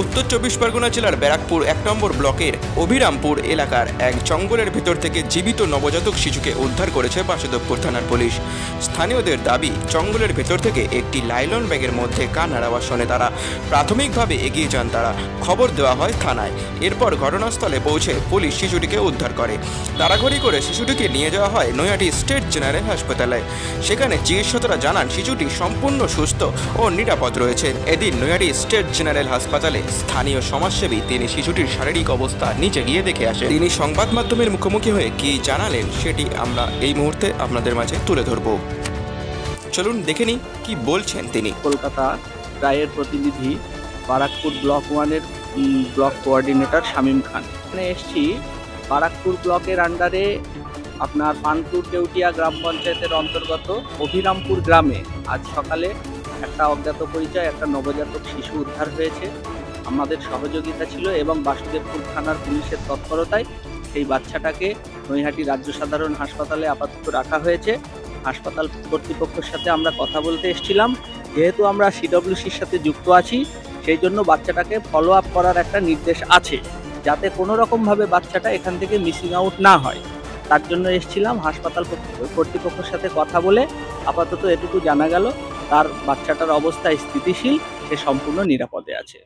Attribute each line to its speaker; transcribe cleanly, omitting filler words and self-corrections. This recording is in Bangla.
Speaker 1: উত্তর চব্বিশ পরগনা জেলার ব্যারাকপুর ১ নম্বর ব্লকের অভিরামপুর এলাকার এক জঙ্গলের ভেতর থেকে জীবিত নবজাতক শিশুকে উদ্ধার করেছে বাসুদেবপুর থানার পুলিশ। স্থানীয়দের দাবি, জঙ্গলের ভেতর থেকে একটি লাইলন ব্যাগের মধ্যে কান্নার আওয়াজ শোনে তারা। প্রাথমিকভাবে এগিয়ে যান তারা, খবর দেওয়া হয় থানায়। এরপর ঘটনাস্থলে পৌঁছে পুলিশ শিশুটিকে উদ্ধার করে। তাড়াঘড়ি করে শিশুটিকে নিয়ে যাওয়া হয় নৈহাটি স্টেট জেনারেল হাসপাতালে। সেখানে চিকিৎসকরা জানান শিশুটি সম্পূর্ণ সুস্থ ও নিরাপদ রয়েছে। এদিন নৈহাটি স্টেট জেনারেল হাসপাতালে স্থানীয় সমাজসেবী তিনি শিশুটির শারীরিক অবস্থা নিচে গিয়ে দেখে আসেন। তিনি সংবাদ মাধ্যমের মুখোমুখি হয়ে কি জানালেন সেটি আমরা এই মুহূর্তে আপনাদের মাঝে তুলে ধরব। চলুন দেখে নিই কি বলছেন তিনি।
Speaker 2: কলকাতা রায়ের প্রতিনিধি, বারাকপুর ব্লক 1-এর ব্লক কোঅর্ডিনেটর শামীম খান। এখানে এসছি বারাকপুর ব্লকের আন্ডারে আপনার পানপুর কেউটিয়া গ্রাম পঞ্চায়েতের অন্তর্গত অভিরামপুর গ্রামে আজ সকালে একটা অজ্ঞাত পরিচয় একটা নবজাতক শিশু উদ্ধার হয়েছে। আমাদের সহযোগিতা ছিল এবং বাসুদেবপুর থানার পুলিশের তৎপরতায় সেই বাচ্চাটাকে নৈহাটি রাজ্য সাধারণ হাসপাতালে আপাতত রাখা হয়েছে। হাসপাতাল কর্তৃপক্ষের সাথে আমরা কথা বলতে এসেছিলাম। যেহেতু আমরা সিডব্লিউসির সাথে যুক্ত আছি, সেই জন্য বাচ্চাটাকে ফলো আপ করার একটা নির্দেশ আছে, যাতে কোনো রকমভাবে বাচ্চাটা এখান থেকে মিসিং আউট না হয়। তার জন্য এসেছিলাম। হাসপাতাল কর্তৃপক্ষের সাথে কথা বলে আপাতত এটুকু জানা গেল, তার বাচ্চাটার অবস্থা স্থিতিশীল, সে সম্পূর্ণ নিরাপদে আছে।